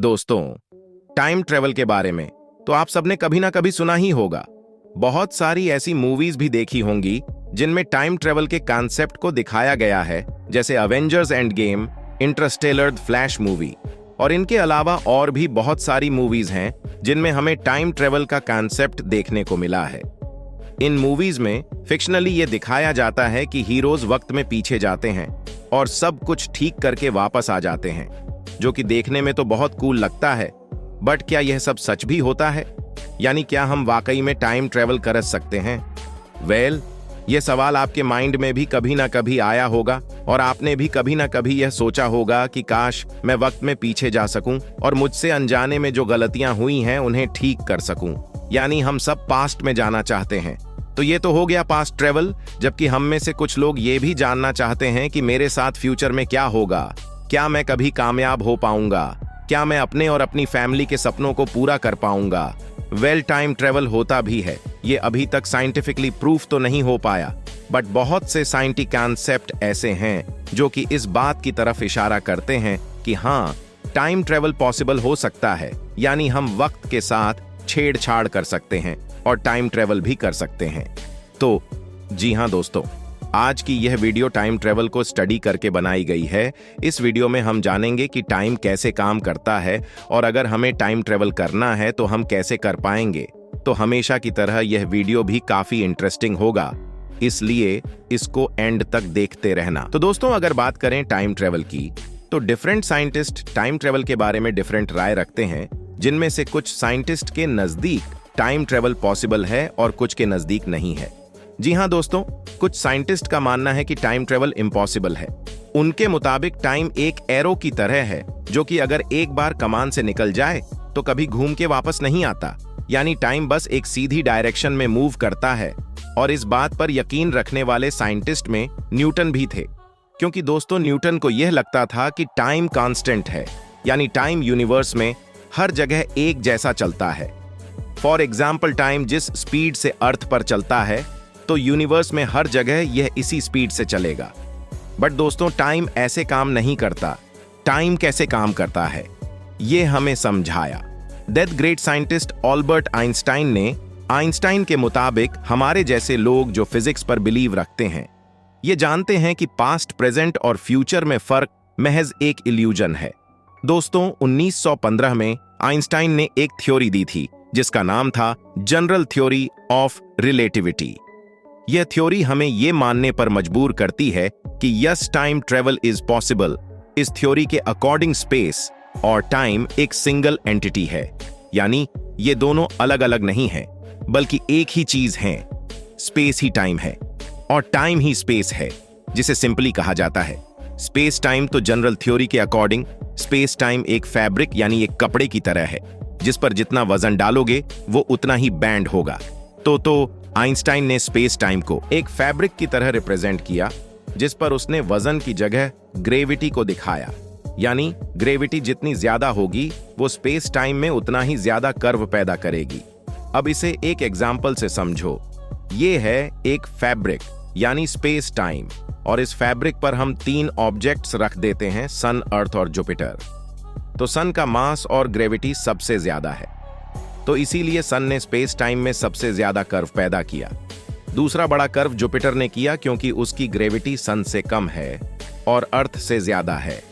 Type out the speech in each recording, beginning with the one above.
दोस्तों, time travel के बारे में तो आप सबने कभी ना कभी सुना ही होगा। बहुत सारी ऐसी मूवीज भी देखी होंगी जिनमें टाइम ट्रेवल के कॉन्सेप्ट को दिखाया गया है, जैसे Avengers end game, Interstellar, flash movie. और इनके अलावा और भी बहुत सारी मूवीज हैं जिनमें हमें टाइम ट्रेवल का कॉन्सेप्ट देखने को मिला है। इन मूवीज में फिक्शनली ये दिखाया जाता है कि हीरोज वक्त में पीछे जाते हैं और सब कुछ ठीक करके वापस आ जाते हैं, जो कि देखने में तो बहुत कूल लगता है। बट क्या यह सब सच भी होता है? यानी क्या हम वाकई में टाइम ट्रेवल कर सकते हैं? ये सवाल आपके माइंड में भी कभी ना कभी आया होगा और आपने भी कभी ना कभी यह सोचा होगा कि काश मैं वक्त में पीछे जा सकूं और मुझसे अनजाने में जो गलतियां हुई हैं उन्हें ठीक कर सकूं। यानी हम सब पास्ट में जाना चाहते हैं। तो ये तो हो गया पास्ट ट्रेवल, जबकि हम में से कुछ लोग ये भी जानना चाहते हैं कि मेरे साथ फ्यूचर में क्या होगा, क्या मैं कभी कामयाब हो पाऊंगा, क्या मैं अपने और अपनी फैमिली के सपनों को पूरा कर पाऊंगा। टाइम ट्रेवल होता भी है। ये अभी तक साइंटिफिकली प्रूफ तो नहीं हो पाया, बट बहुत से साइंटिफिक कॉन्सेप्ट ऐसे हैं जो कि इस बात की तरफ इशारा करते हैं कि हाँ, टाइम ट्रेवल पॉसिबल हो सकता है। यानी हम वक्त के साथ छेड़छाड़ कर सकते हैं और टाइम ट्रेवल भी कर सकते हैं। तो जी हाँ दोस्तों, आज की यह वीडियो टाइम ट्रेवल को स्टडी करके बनाई गई है। इस वीडियो में हम जानेंगे कि टाइम कैसे काम करता है और अगर हमें टाइम ट्रेवल करना है तो हम कैसे कर पाएंगे। तो हमेशा की तरह यह वीडियो भी काफी इंटरेस्टिंग होगा, इसलिए इसको एंड तक देखते रहना। तो दोस्तों, अगर बात करें टाइम ट्रेवल की, तो डिफरेंट साइंटिस्ट टाइम ट्रेवल के बारे में डिफरेंट राय रखते हैं, जिनमें से कुछ साइंटिस्ट के नजदीक टाइम ट्रेवल पॉसिबल है और कुछ के नजदीक नहीं है। जी हाँ दोस्तों, कुछ साइंटिस्ट का मानना है कि टाइम ट्रेवल इम्पॉसिबल है। उनके मुताबिक टाइम एक एरो की तरह है, जो कि अगर एक बार कमान से निकल जाए तो कभी घूम के वापस नहीं आता। यानी टाइम बस एक सीधी डायरेक्शन में मूव करता है। और इस बात पर यकीन रखने वाले साइंटिस्ट में न्यूटन भी थे, क्योंकि दोस्तों न्यूटन को यह लगता था कि टाइम कांस्टेंट है, यानी टाइम यूनिवर्स में हर जगह एक जैसा चलता है। फॉर एग्जाम्पल, टाइम जिस स्पीड से अर्थ पर चलता है तो यूनिवर्स में हर जगह यह इसी स्पीड से चलेगा। बट दोस्तों, टाइम ऐसे काम नहीं करता। टाइम कैसे काम करता है, यह हमें समझाया that great scientist Albert Einstein ने। आइंस्टाइन के मुताबिक हमारे जैसे लोग जो फिजिक्स पर बिलीव रखते हैं, ये जानते हैं कि पास्ट, प्रेजेंट और फ्यूचर में फर्क महज एक इल्यूजन है। दोस्तों, 1915 में आइंस्टाइन ने एक थ्योरी दी थी जिसका नाम था जनरल थ्योरी ऑफ रिलेटिविटी। यह थ्योरी हमें यह मानने पर मजबूर करती है कि yes, time travel is possible. इस थ्योरी के अकॉर्डिंग स्पेस और टाइम एक सिंगल एंटिटी है, यानी ये दोनों अलग अलग नहीं हैं, बल्कि एक ही चीज है। स्पेस ही टाइम है और टाइम ही स्पेस है, जिसे सिंपली कहा जाता है स्पेस टाइम। तो जनरल थ्योरी के अकॉर्डिंग स्पेस टाइम एक फैब्रिक यानी एक कपड़े की तरह है, जिस पर जितना वजन डालोगे वो उतना ही बैंड होगा। तो आइंस्टाइन ने स्पेस टाइम को एक फैब्रिक की तरह रिप्रेजेंट किया, जिस पर उसने वजन की जगह ग्रेविटी को दिखाया। यानी ग्रेविटी जितनी ज्यादा होगी वो स्पेस टाइम में उतना ही ज्यादा कर्व पैदा करेगी। अब इसे एक एग्जाम्पल से समझो। ये है एक फैब्रिक यानी स्पेस टाइम, और इस फैब्रिक पर हम 3 ऑब्जेक्ट्स रख देते हैं, सन, अर्थ और जुपिटर। तो सन का मास और ग्रेविटी सबसे ज्यादा है, तो इसीलिए सन ने स्पेस टाइम में सबसे ज्यादा कर्व पैदा किया। दूसरा बड़ा कर्व जुपिटर ने किया, क्योंकि उसकी ग्रेविटी सन से कम है और अर्थ से ज्यादा है।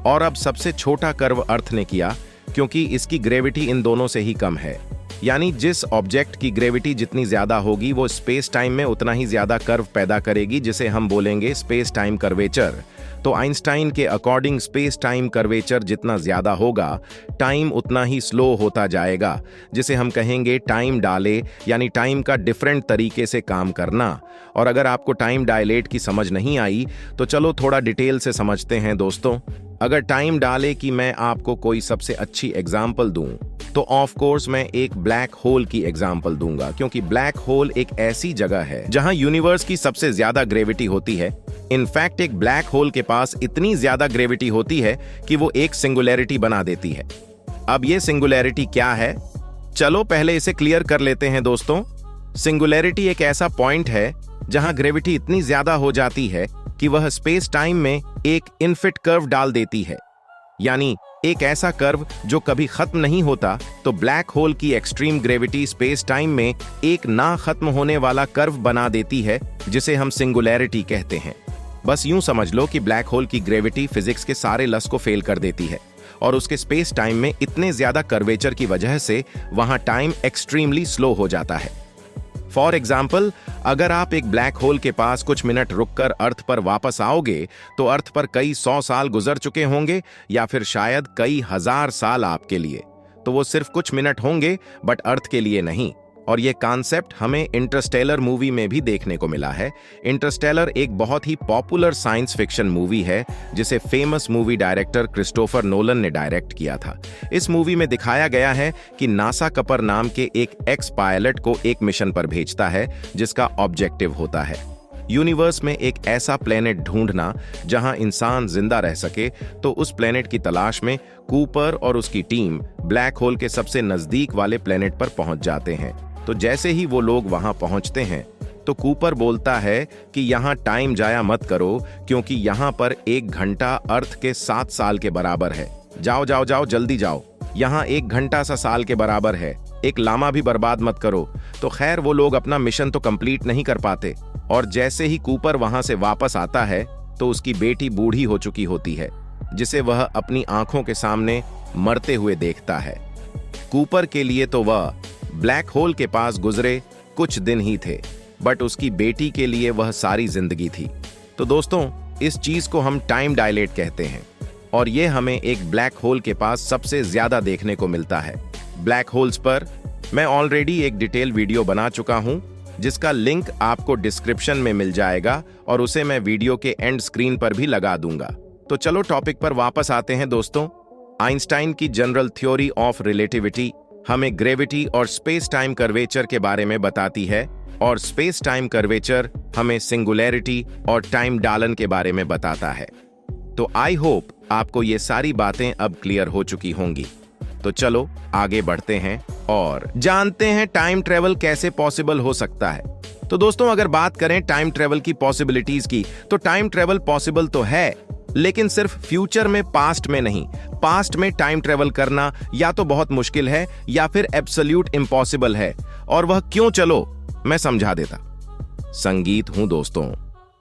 और अब सबसे छोटा कर्व अर्थ ने किया, क्योंकि इसकी ग्रेविटी इन दोनों से ही कम है। यानी जिस ऑब्जेक्ट की ग्रेविटी जितनी ज्यादा होगी वो स्पेस टाइम में उतना ही ज्यादा कर्व पैदा करेगी, जिसे हम बोलेंगे स्पेस टाइम कर्वेचर। तो आइंस्टाइन के अकॉर्डिंग स्पेस टाइम कर्वेचर जितना ज्यादा होगा, टाइम उतना ही स्लो होता जाएगा, जिसे हम कहेंगे टाइम डाले, यानी टाइम का डिफरेंट तरीके से काम करना। और अगर आपको टाइम डायलेट की समझ नहीं आई तो चलो थोड़ा डिटेल से समझते हैं दोस्तों। अगर टाइम डाले की मैं आपको कोई सबसे अच्छी एग्जाम्पल दूं तो ऑफ कोर्स मैं एक ब्लैक होल की एग्जाम्पल दूंगा, क्योंकि ब्लैक होल एक ऐसी जगह है जहां यूनिवर्स की सबसे ज्यादा ग्रेविटी होती है। इनफैक्ट एक ब्लैक होल के पास इतनी ज्यादा ग्रेविटी होती है कि वो एक सिंगुलैरिटी बना देती है। अब ये सिंगुलैरिटी क्या है, चलो पहले इसे क्लियर कर लेते हैं दोस्तों। सिंगुलैरिटी एक ऐसा पॉइंट है जहां ग्रेविटी इतनी ज्यादा हो जाती है कि वह स्पेस टाइम में एक इनफिट कर्व डाल देती है। यानी एक ऐसा कर्व जो कभी खत्म नहीं होता। तो ब्लैक होल की एक्सट्रीम ग्रेविटी स्पेस टाइम में एक ना खत्म होने वाला कर्व बना देती है, जिसे हम सिंगुलैरिटी कहते हैं। बस यूं समझ लो कि ब्लैक होल की ग्रेविटी फिजिक्स के सारे लॉस को फेल कर देती है और उसके स्पेस टाइम में इतने ज्यादा कर्वेचर की वजह से वहां टाइम एक्सट्रीमली स्लो हो जाता है। फॉर एग्जाम्पल, अगर आप एक ब्लैक होल के पास कुछ मिनट रुककर अर्थ पर वापस आओगे तो अर्थ पर कई 100 साल गुजर चुके होंगे या फिर शायद कई हजार साल आपके लिए। तो वो सिर्फ कुछ मिनट होंगे बट अर्थ के लिए नहीं। और ये कॉन्सेप्ट हमें इंटरस्टेलर मूवी में भी देखने को मिला है। इंटरस्टेलर एक बहुत ही पॉपुलर साइंस फिक्शन मूवी है जिसे famous movie director Christopher Nolan ने डायरेक्ट किया था। इस मूवी में दिखाया गया है कि नासा कपर नाम के एक एक्स पायलट को एक मिशन पर भेजता है जिसका ऑब्जेक्टिव होता है यूनिवर्स में एक ऐसा प्लेनेट ढूंढना जहां इंसान जिंदा रह सके। तो उस प्लेनेट की तलाश में कूपर और उसकी टीम ब्लैक होल के सबसे नजदीक वाले प्लेनेट पर पहुंच जाते हैं। तो जैसे ही वो लोग वहां पहुंचते हैं तो कूपर बोलता है कि यहाँ टाइम जाया मत करो क्योंकि यहाँ पर 1 घंटा अर्थ के 7 साल के बराबर है। जाओ जाओ जाओ जल्दी जाओ, यहाँ 1 घंटा सा साल के बराबर है, एक लामा भी बर्बाद मत करो। तो खैर वो लोग अपना मिशन तो कंप्लीट नहीं कर पाते और जैसे ही कूपर वहां से वापस आता है तो उसकी बेटी बूढ़ी हो चुकी होती है जिसे वह अपनी आंखों के सामने मरते हुए देखता है। कूपर के लिए तो वह ब्लैक होल के पास गुजरे कुछ दिन ही थे बट उसकी बेटी के लिए वह सारी जिंदगी थी। तो दोस्तों, इस चीज को हम टाइम डायलेट कहते हैं और यह हमें एक ब्लैक होल के पास सबसे ज्यादा देखने को मिलता है। ब्लैक होल्स पर मैं ऑलरेडी एक डिटेल वीडियो बना चुका हूं जिसका लिंक आपको डिस्क्रिप्शन में मिल जाएगा और उसे मैं वीडियो के एंड स्क्रीन पर भी लगा दूंगा। तो चलो टॉपिक पर वापस आते हैं दोस्तों। आइंस्टाइन की जनरल थ्योरी ऑफ रिलेटिविटी हमें ग्रेविटी और स्पेस टाइम कर्वेचर के बारे में बताती है और स्पेस टाइम कर्वेचर हमें सिंगुलैरिटी और टाइम डालन के बारे में बताता है। तो आई होप आपको ये सारी बातें अब क्लियर हो चुकी होंगी। तो चलो आगे बढ़ते हैं और जानते हैं टाइम ट्रेवल कैसे पॉसिबल हो सकता है। तो दोस्तों, अगर बात करें टाइम ट्रेवल की पॉसिबिलिटीज की तो टाइम ट्रेवल पॉसिबल तो है लेकिन सिर्फ फ्यूचर में, पास्ट में नहीं। पास्ट में टाइम ट्रेवल करना या तो बहुत मुश्किल है या फिर एब्सोल्यूट इम्पॉसिबल है। और वह क्यों, चलो मैं समझा देता। संगीत हूं दोस्तों।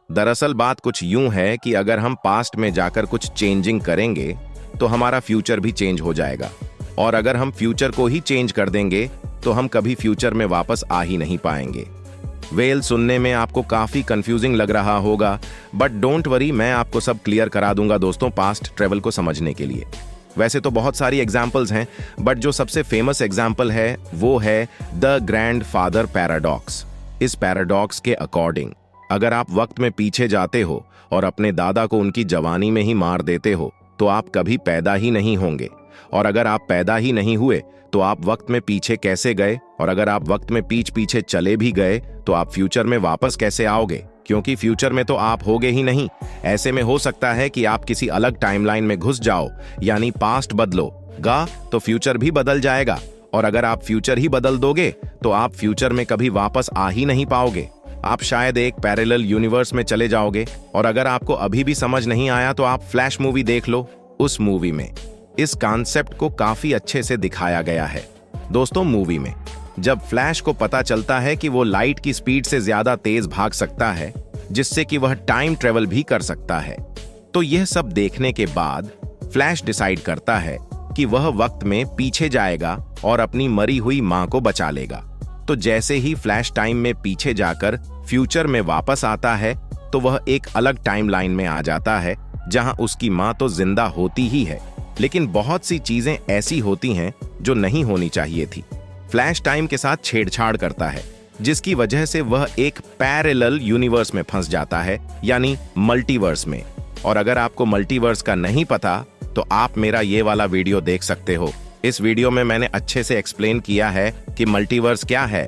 दरअसल बात कुछ यूं है कि अगर हम पास्ट में जाकर कुछ चेंजिंग करेंगे तो हमारा फ्यूचर भी चेंज हो जाएगा और अगर हम फ्यूचर को ही चेंज कर देंगे तो हम कभी फ्यूचर में वापस आ ही नहीं पाएंगे। वेल, सुनने में आपको काफी कंफ्यूजिंग लग रहा होगा बट डोंट वरी, मैं आपको सब क्लियर करा दूंगा दोस्तों पास्ट ट्रेवल को समझने के लिए। वैसे तो बहुत सारी एग्जाम्पल्स हैं बट जो सबसे फेमस एग्जाम्पल है वो है द ग्रैंडफादर पैराडॉक्स। इस पैराडॉक्स के अकॉर्डिंग अगर आप वक्त में पीछे जाते हो और अपने दादा को उनकी जवानी में ही मार देते हो तो आप कभी पैदा ही नहीं होंगे और अगर आप पैदा ही नहीं हुए तो आप वक्त में पीछे कैसे गए और अगर आप वक्त में पीछे चले भी गए तो आप फ्यूचर में वापस कैसे आओगे क्योंकि फ्यूचर में तो आप होगे ही नहीं। ऐसे में हो सकता है कि आप किसी अलग टाइमलाइन में घुस जाओ, यानी पास्ट बदलोगा तो फ्यूचर भी बदल जाएगा और अगर आप फ्यूचर ही बदल दोगे तो आप फ्यूचर में कभी वापस आ ही नहीं पाओगे। आप शायद एक पैरेलल यूनिवर्स में चले जाओगे। और अगर आपको अभी भी समझ नहीं आया तो आप फ्लैश मूवी देख लो। उस मूवी में इस कॉन्सेप्ट को काफी अच्छे से दिखाया गया है। दोस्तों, मूवी में जब फ्लैश को पता चलता है कि वो लाइट की स्पीड से ज्यादा तेज भाग सकता है जिससे कि वह टाइम ट्रेवल भी कर सकता है, तो यह सब देखने के बाद फ्लैश डिसाइड करता है कि वह वक्त में पीछे जाएगा और अपनी मरी हुई मां को बचा लेगा। तो जैसे ही फ्लैश टाइम में पीछे जाकर फ्यूचर में वापस आता है तो वह एक अलग टाइमलाइन में आ जाता है जहां उसकी मां तो जिंदा होती ही है लेकिन बहुत सी चीजें ऐसी होती हैं जो नहीं होनी चाहिए थी। फ्लैश टाइम के साथ छेड़छाड़ करता है जिसकी वजह से वह एक पैरेलल यूनिवर्स में फंस जाता है, यानी मल्टीवर्स में। और अगर आपको मल्टीवर्स का नहीं पता तो आप मेरा ये वाला वीडियो देख सकते हो। इस वीडियो में मैंने अच्छे से एक्सप्लेन किया है कि मल्टीवर्स क्या है।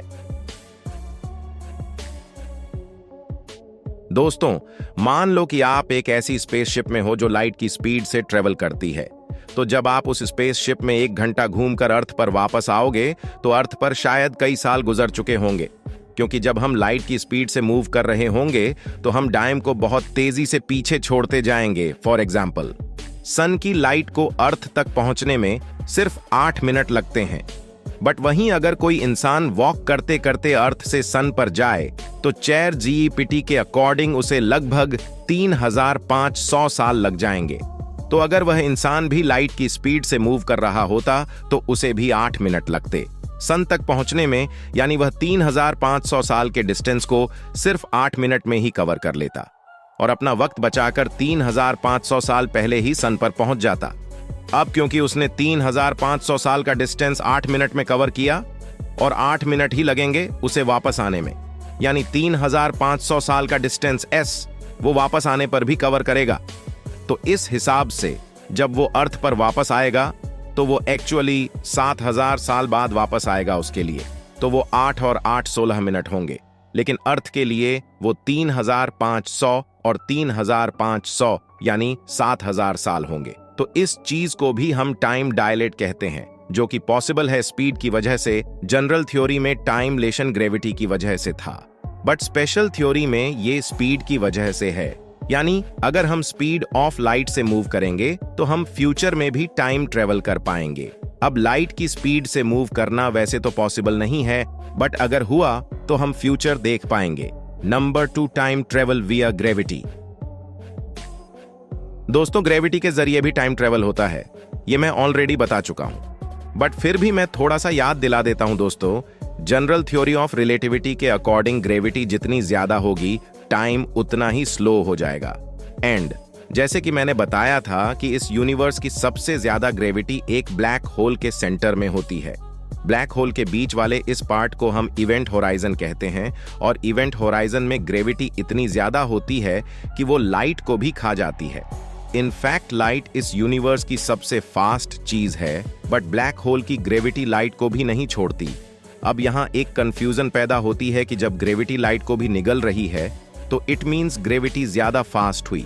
दोस्तों, मान लो कि आप एक ऐसी स्पेसशिप में हो जो लाइट की स्पीड से ट्रेवल करती है। तो जब आप उस स्पेसशिप में 1 घंटा घूमकर अर्थ पर वापस आओगे तो अर्थ पर शायद कई साल गुजर चुके होंगे क्योंकि जब हम लाइट की स्पीड से मूव कर रहे होंगे तो हम टाइम को बहुत तेजी से पीछे छोड़ते जाएंगे। फॉर एग्जाम्पल, सन की लाइट को अर्थ तक पहुंचने में सिर्फ 8 मिनट लगते हैं। बट वहीं अगर कोई इंसान वॉक करते करते अर्थ से सन पर जाए तो चेयर जीईपीटी के अकॉर्डिंग उसे लगभग 3500 साल लग जाएंगे। तो अगर वह इंसान भी लाइट की स्पीड से मूव कर रहा होता तो उसे भी 8 मिनट लगते सन तक पहुंचने में, यानी वह 3500 साल के डिस्टेंस को सिर्फ 8 मिनट में ही कवर कर लेता और अपना वक्त बचाकर 3500 साल पहले ही सन पर पहुंच जाता। अब क्योंकि उसने 3500 साल का डिस्टेंस 8 मिनट में कवर किया और 8 मिनट ही लगेंगे उसे वापस आने में, यानी 3500 साल का डिस्टेंस एस वो वापस आने पर भी कवर करेगा। तो इस हिसाब से जब वो अर्थ पर वापस आएगा तो वो एक्चुअली 7000 साल बाद वापस आएगा उसके लिए, तो वो 8 और 8 16 मिनट होंगे। लेकिन अर्थ के लिए वो 3500 और 3500 यानी 7000 साल होंगे। तो इस चीज को भी हम टाइम डायलेट कहते हैं, जो कि पॉसिबल है स्पीड की वजह से। जनरल थ्योरी में टाइम लेशन ग्रेविटी की वजह से था, बट स्पेशल थ्योरी में ये स्पीड की वजह से है। यानी अगर हम स्पीड ऑफ लाइट से मूव करेंगे तो हम फ्यूचर में भी टाइम ट्रेवल कर पाएंगे। अब लाइट की स्पीड से मूव करना वैसे तो पॉसिबल नहीं है, बट अगर हुआ तो हम फ्यूचर देख पाएंगे। नंबर 2, टाइम ट्रेवल विया ग्रेविटी। दोस्तों, ग्रेविटी के जरिए भी टाइम ट्रेवल होता है, ये मैं ऑलरेडी बता चुका हूं, बट फिर भी मैं थोड़ा सा याद दिला देता हूं दोस्तों। जनरल थ्योरी ऑफ रिलेटिविटी के अकॉर्डिंग ग्रेविटी जितनी ज्यादा होगी टाइम उतना ही स्लो हो जाएगा। एंड जैसे कि मैंने बताया था कि इस यूनिवर्स की सबसे ज्यादा ग्रेविटी एक ब्लैक होल के सेंटर में होती है। ब्लैक होल के बीच वाले इस पार्ट को हम इवेंट होराइजन कहते हैं, और इवेंट होराइजन में ग्रेविटी इतनी ज्यादा होती है कि वो लाइट को भी खा जाती है। इनफैक्ट लाइट इस यूनिवर्स की सबसे फास्ट चीज है, बट ब्लैक होल की ग्रेविटी लाइट को भी नहीं छोड़ती। अब यहाँ एक कंफ्यूजन पैदा होती है कि जब ग्रेविटी लाइट को भी निगल रही है तो इट मीन्स ग्रेविटी ज्यादा फास्ट हुई।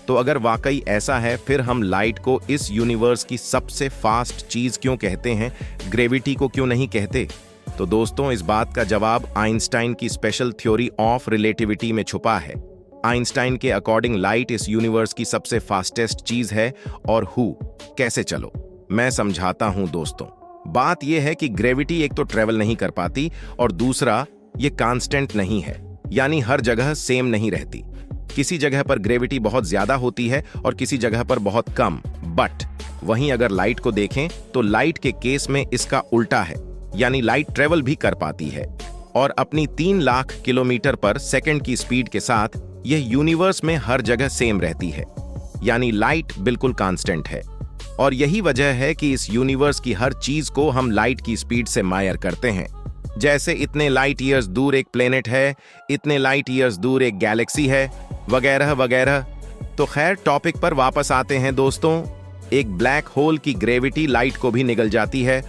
तो अगर वाकई ऐसा है, फिर हम लाइट को इस यूनिवर्स की सबसे फास्ट चीज क्यों कहते हैं, ग्रेविटी को क्यों नहीं कहते? तो दोस्तों, इस बात का जवाब आइंस्टाइन की स्पेशल थ्योरी ऑफ रिलेटिविटी में छुपा है। आइंस्टाइन के अकॉर्डिंग लाइट इस यूनिवर्स की सबसे फास्टेस्ट चीज है। और कैसे, चलो मैं समझाता हूं दोस्तों। बात यह है कि ग्रेविटी एक तो ट्रेवल नहीं कर पाती और दूसरा ये कांस्टेंट नहीं है, यानी हर जगह सेम नहीं रहती। किसी जगह पर ग्रेविटी बहुत ज्यादा होती है और किसी जगह पर बहुत कम। बट वहीं अगर लाइट को देखें तो लाइट के केस में इसका उल्टा है, यानी लाइट ट्रेवल भी कर पाती है और अपनी 3 लाख किलोमीटर पर सेकंड की स्पीड के साथ यह यूनिवर्स में हर जगह सेम रहती है, यानी लाइट बिल्कुल कांस्टेंट है। और यही वजह है कि इस यूनिवर्स की हर चीज को हम लाइट की स्पीड से मायर करते हैं। जैसे इतने लाइट ईयर्स दूर एक प्लेनेट है, इतने लाइट ईयर्स दूर एक गैलेक्सी है, वगैरह वगैरह। तो खैर, टॉपिक पर वापस आते हैं दोस्तों। एक ब्लैक होल की ग्रेविटी लाइट को भी निगल जाती है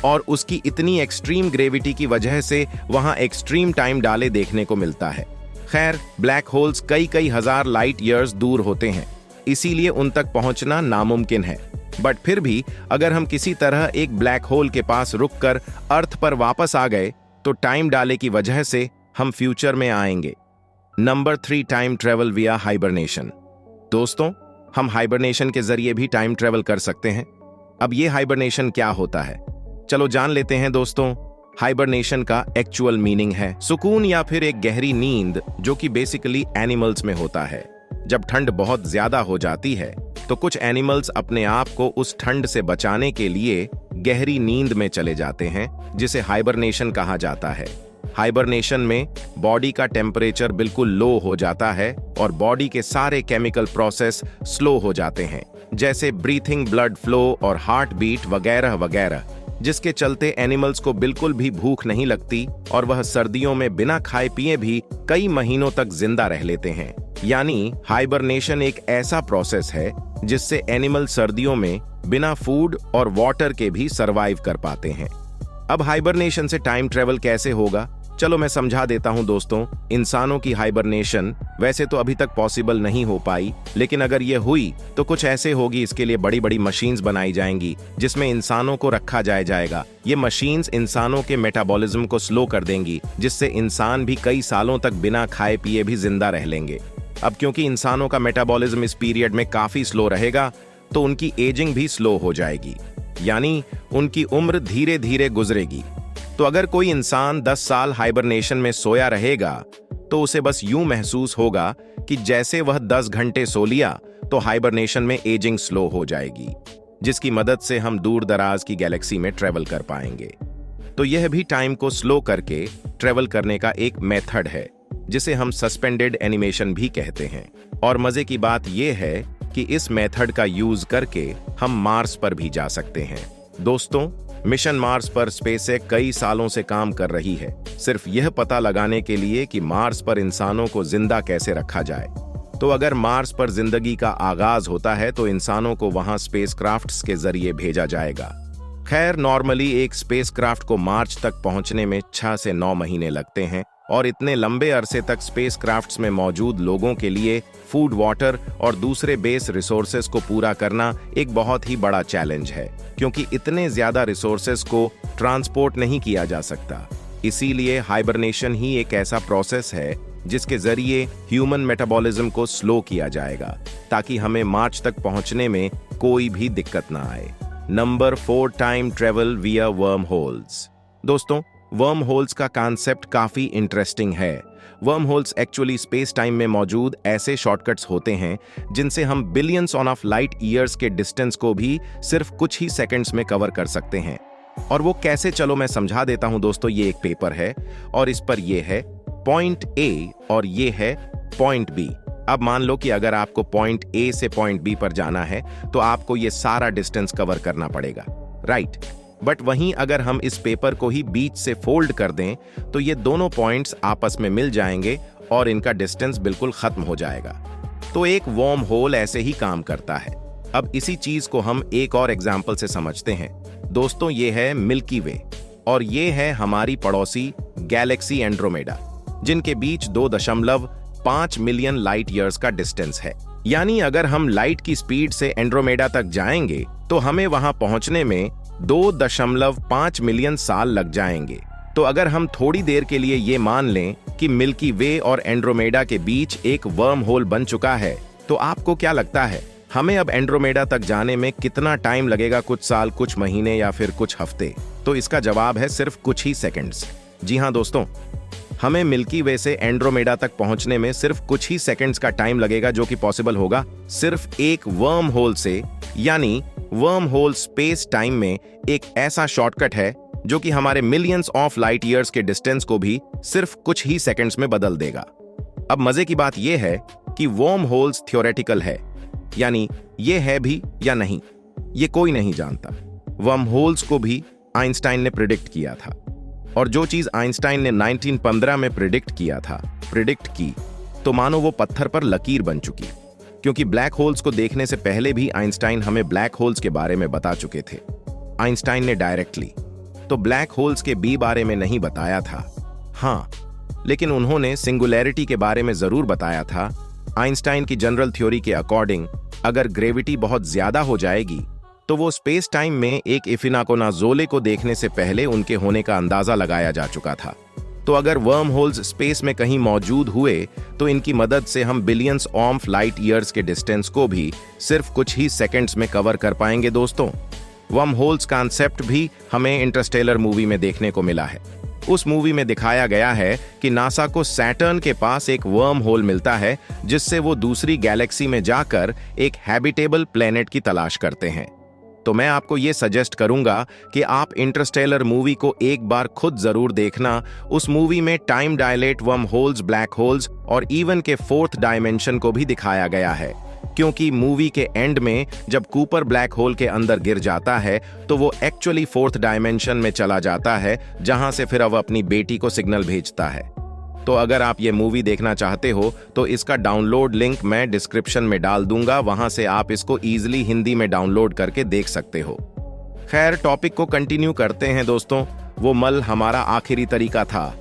और उसकी इतनी एक्सट्रीम ग्रेविटी की वजह से वहां एक्सट्रीम टाइम डाले देखने को मिलता है। खैर, ब्लैक होल्स कई कई हजार लाइट ईयर्स दूर होते हैं, इसीलिए उन तक पहुंचना नामुमकिन है। बट फिर भी अगर हम किसी तरह एक ब्लैक होल के पास रुककर अर्थ पर वापस आ गए तो टाइम डाले की वजह से हम फ्यूचर में आएंगे। नंबर 3, टाइम ट्रेवल विया हाइबरनेशन। दोस्तों, हम हाइबरनेशन के जरिए भी टाइम ट्रेवल कर सकते हैं। अब ये हाइबरनेशन क्या होता है, चलो जान लेते हैं दोस्तों। हाइबरनेशन का एक्चुअल मीनिंग है सुकून या फिर एक गहरी नींद, जो कि बेसिकली एनिमल्स में होता है। जब ठंड बहुत ज्यादा हो जाती है तो कुछ एनिमल्स अपने आप को उस ठंड से बचाने के लिए गहरी नींद में चले जाते हैं, जिसे हाइबरनेशन कहा जाता है। हाइबरनेशन में बॉडी का टेम्परेचर बिल्कुल लो हो जाता है और बॉडी के सारे केमिकल प्रोसेस स्लो हो जाते हैं, जैसे ब्रीथिंग, ब्लड फ्लो और हार्ट बीट वगैरह वगैरह, जिसके चलते एनिमल्स को बिल्कुल भी भूख नहीं लगती और वह सर्दियों में बिना खाए पिए भी कई महीनों तक जिंदा रह लेते हैं। यानी हाइबरनेशन एक ऐसा प्रोसेस है जिससे एनिमल सर्दियों में बिना फूड और वाटर के भी सरवाइव कर पाते हैं। अब हाइबरनेशन से टाइम ट्रेवल कैसे होगा, चलो मैं समझा देता हूं दोस्तों। इंसानों की हाइबरनेशन वैसे तो अभी तक पॉसिबल नहीं हो पाई, लेकिन अगर ये हुई तो कुछ ऐसे होगी। इसके लिए बड़ी बड़ी मशीन्स बनाई जाएंगी जिसमें इंसानों को रखा जाएगा। ये मशीन्स इंसानों के मेटाबॉलिज्म को स्लो कर देंगी, जिससे इंसान भी कई सालों तक बिना खाए पिए भी जिंदा रह लेंगे। अब क्योंकि इंसानों का मेटाबॉलिज्म इस पीरियड में काफी स्लो रहेगा, तो उनकी एजिंग भी स्लो हो जाएगी, यानी उनकी उम्र धीरे धीरे गुजरेगी। तो अगर कोई इंसान 10 साल हाइबरनेशन में सोया रहेगा तो उसे बस यूं महसूस होगा कि जैसे वह 10 घंटे सो लिया, तो हाइबरनेशन में एजिंग स्लो हो जाएगी, जिसकी मदद से हम दूर दराज की गैलेक्सी में ट्रेवल कर पाएंगे। तो यह भी टाइम को स्लो करके ट्रेवल करने का एक मेथड है, जिसे हम सस्पेंडेड एनिमेशन भी कहते हैं। और मजे की बात यह है कि इस मेथड का यूज करके हम मार्स पर भी जा सकते हैं। दोस्तों, मिशन मार्स पर स्पेसएक्स कई सालों से काम कर रही है, सिर्फ यह पता लगाने के लिए कि मार्स पर इंसानों को जिंदा कैसे रखा जाए। तो अगर मार्स पर जिंदगी का आगाज होता है तो इंसानों को वहां स्पेसक्राफ्ट्स के जरिए भेजा जाएगा। खैर, नॉर्मली एक स्पेसक्राफ्ट को मार्च तक पहुंचने में 6 से 9 महीने लगते हैं, और इतने लंबे अरसे तक स्पेसक्राफ्ट्स में मौजूद लोगों के लिए फूड, वाटर और दूसरे बेस रिसोर्सेज को पूरा करना एक बहुत ही बड़ा चैलेंज है, क्योंकि इतने ज्यादा रिसोर्सेज को ट्रांसपोर्ट नहीं किया जा सकता। इसीलिए हाइबरनेशन ही एक ऐसा प्रोसेस है जिसके जरिए ह्यूमन मेटाबॉलिज्म को स्लो किया जाएगा, ताकि हमें मार्च तक पहुंचने में कोई भी दिक्कत ना आए। नंबर 4, टाइम ट्रेवल विया वर्म होल्स। दोस्तों, वर्म होल्स का कॉन्सेप्ट काफी इंटरेस्टिंग है। Worm holes actually space time में मौजूद ऐसे शॉर्टकट्स होते हैं जिनसे हम बिलियंस ऑफ लाइट ईयर्स के डिस्टेंस को भी सिर्फ कुछ ही सेकंड्स में कवर कर सकते हैं। और वो कैसे, चलो मैं समझा देता हूं दोस्तों। ये एक पेपर है और इस पर ये है पॉइंट ए और ये है पॉइंट बी। अब मान लो कि अगर आपको पॉइंट ए से पॉइंट बी पर जाना है तो आपको ये सारा डिस्टेंस कवर करना पड़ेगा, राइट? बट वहीं अगर हम इस पेपर को ही बीच से फोल्ड कर दें तो ये दोनों पॉइंट्स आपस में मिल जाएंगे और इनका डिस्टेंस बिल्कुल खत्म हो जाएगा। तो एक वर्म होल ऐसे ही काम करता है। अब इसी चीज को हम एक और एग्जाम्पल से समझते हैं। दोस्तों, ये है मिल्की वे और ये है हमारी पड़ोसी गैलेक्सी एंड्रोमेडा, जिनके बीच 2.5 मिलियन लाइट ईयर्स का डिस्टेंस है। यानी अगर हम लाइट की स्पीड से एंड्रोमेडा तक जाएंगे तो हमें वहां पहुंचने में 2.5 मिलियन साल लग जाएंगे। तो अगर हम थोड़ी देर के लिए ये मान लें कि मिल्की वे और एंड्रोमेडा के बीच एक वर्म होल बन चुका है, तो आपको क्या लगता है हमें अब एंड्रोमेडा तक जाने में कितना टाइम लगेगा? कुछ साल, कुछ महीने या फिर कुछ हफ्ते? तो इसका जवाब है सिर्फ कुछ ही सेकंड्स। जी हाँ दोस्तों, हमें मिल्की वे से एंड्रोमेडा तक पहुंचने में सिर्फ कुछ ही सेकंड्स का टाइम लगेगा, जो कि पॉसिबल होगा सिर्फ एक वर्म होल से। यानी वर्म होल स्पेस टाइम में एक ऐसा शॉर्टकट है जो कि हमारे मिलियंस ऑफ लाइट ईयर्स के डिस्टेंस को भी सिर्फ कुछ ही सेकंड्स में बदल देगा। अब मजे की बात यह है कि वर्म होल्स थ्योरेटिकल है, यानी ये है भी या नहीं, ये कोई नहीं जानता। वर्म होल्स को भी आइंस्टाइन ने प्रिडिक्ट किया था, और जो चीज आइंस्टाइन ने 1915 में प्रिडिक्ट की, तो मानो वो पत्थर पर लकीर बन चुकी, क्योंकि ब्लैक होल्स को देखने से पहले भी आइंस्टाइन हमें ब्लैक होल्स के बारे में बता चुके थे। आइंस्टाइन ने डायरेक्टली तो ब्लैक होल्स के बी बारे में नहीं बताया था, हाँ, लेकिन उन्होंने सिंगुलैरिटी के बारे में जरूर बताया था। आइंस्टाइन की जनरल थ्योरी के अकॉर्डिंग अगर ग्रेविटी बहुत ज्यादा हो जाएगी तो वो स्पेस टाइम में एक इफिनाकोनाजोले को देखने से पहले उनके होने का अंदाजा लगाया जा चुका था। तो अगर वर्म होल्स स्पेस में कहीं मौजूद हुए तो इनकी मदद से हम बिलियंस ऑफ लाइट ईयर्स के डिस्टेंस को भी सिर्फ कुछ ही सेकंड्स में कवर कर पाएंगे। दोस्तों, वर्म होल्स कॉन्सेप्ट भी हमें इंटरस्टेलर मूवी में देखने को मिला है। उस मूवी में दिखाया गया है कि नासा को सैटर्न के पास एक वर्म होल मिलता है, जिससे वो दूसरी गैलेक्सी में जाकर एक हैबिटेबल प्लेनेट की तलाश करते हैं। तो मैं आपको ये सजेस्ट करूंगा कि आप इंटरस्टेलर मूवी को एक बार खुद जरूर देखना। उस मूवी में time dilate, worm holes, black holes और इवन के 4th डायमेंशन को भी दिखाया गया है, क्योंकि मूवी के एंड में जब कूपर ब्लैक होल के अंदर गिर जाता है तो वो एक्चुअली 4th डायमेंशन में चला जाता है, जहां से फिर अब अपनी बेटी को सिग्नल भेजता है। तो अगर आप ये मूवी देखना चाहते हो तो इसका डाउनलोड लिंक मैं डिस्क्रिप्शन में डाल दूंगा, वहां से आप इसको इजीली हिंदी में डाउनलोड करके देख सकते हो। खैर, टॉपिक को कंटिन्यू करते हैं दोस्तों। वो मल हमारा आखिरी तरीका था,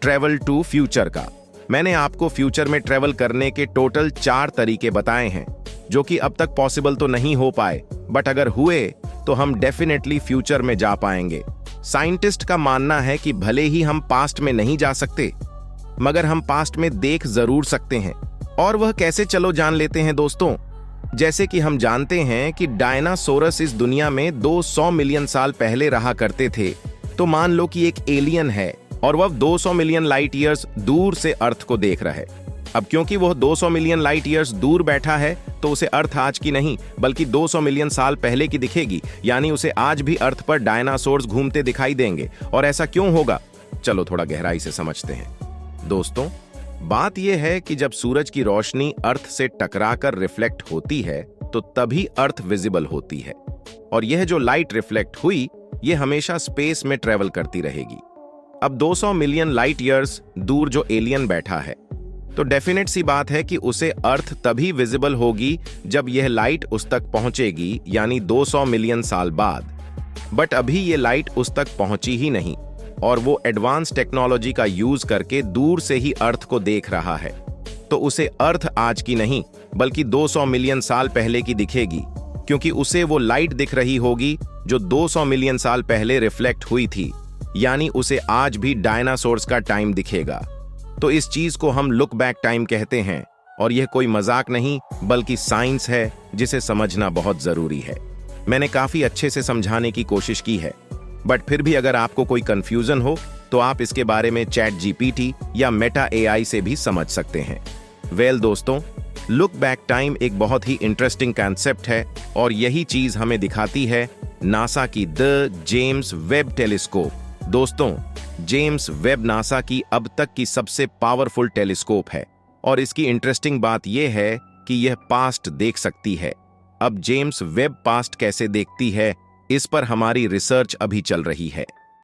ट्रेवल टू फ्यूचर का। मैंने आपको फ्यूचर में ट्रेवल करने के टोटल 4 तरीके बताए हैं, जो कि अब तक पॉसिबल तो नहीं हो पाए, बट अगर हुए तो हम डेफिनेटली फ्यूचर में जा पाएंगे। साइंटिस्ट का मानना है कि भले ही हम पास्ट में नहीं जा सकते, मगर हम पास्ट में देख जरूर सकते हैं। और वह कैसे, चलो जान लेते हैं दोस्तों। जैसे कि हम जानते हैं कि डायनासोरस इस दुनिया में 200 मिलियन साल पहले रहा करते थे, तो मान लो कि एक एलियन है और वह 200 मिलियन लाइट ईयर्स दूर से अर्थ को देख रहा है। अब क्योंकि वह 200 मिलियन लाइट ईयर्स दूर बैठा है, तो उसे अर्थ आज की नहीं बल्कि 200 मिलियन साल पहले की दिखेगी, यानी उसे आज भी अर्थ पर डायनासोर्स घूमते दिखाई देंगे। और ऐसा क्यों होगा, चलो थोड़ा गहराई से समझते हैं। दोस्तों, बात यह है कि जब सूरज की रोशनी अर्थ से टकराकर रिफ्लेक्ट होती है, तो तभी अर्थ विजिबल होती है। और यह जो लाइट रिफ्लेक्ट हुई, यह हमेशा स्पेस में ट्रेवल करती रहेगी। अब 200 मिलियन लाइट ईयर्स दूर जो एलियन बैठा है, तो डेफिनेट सी बात है कि उसे अर्थ तभी विजिबल होगी जब यह लाइट उस तक पहुंचेगी, यानी 200 मिलियन साल बाद। बट अभी ये लाइट उस तक पहुंची ही नहीं और वो एडवांस टेक्नोलॉजी का यूज करके दूर से ही अर्थ को देख रहा है, तो उसे अर्थ आज की नहीं बल्कि 200 मिलियन साल पहले की दिखेगी, क्योंकि उसे वो लाइट दिख रही होगी जो 200 मिलियन साल पहले रिफ्लेक्ट हुई थी, यानी उसे आज भी डायनासोर्स का टाइम दिखेगा। तो इस चीज को हम लुक बैक टाइम कहते हैं, और यह कोई मजाक नहीं बल्कि साइंस है जिसे समझना बहुत जरूरी है। मैंने काफी अच्छे से समझाने की कोशिश की है, बट फिर भी अगर आपको कोई कंफ्यूजन हो तो आप इसके बारे में चैट जीपीटी या मेटा एआई से भी समझ सकते हैं। वेल दोस्तों, लुक बैक टाइम एक बहुत ही इंटरेस्टिंग कॉन्सेप्ट है और यही चीज हमें दिखाती है नासा की द जेम्स वेब टेलीस्कोप। दोस्तों, जेम्स वेब नासा की अब तक की सबसे पावरफुल टेलीस्कोप है और इसकी इंटरेस्टिंग बात यह है कि यह पास्ट देख सकती है। अब जेम्स वेब पास्ट कैसे देखती है, इस पर हमारी रिसर्च अभी चल रही है।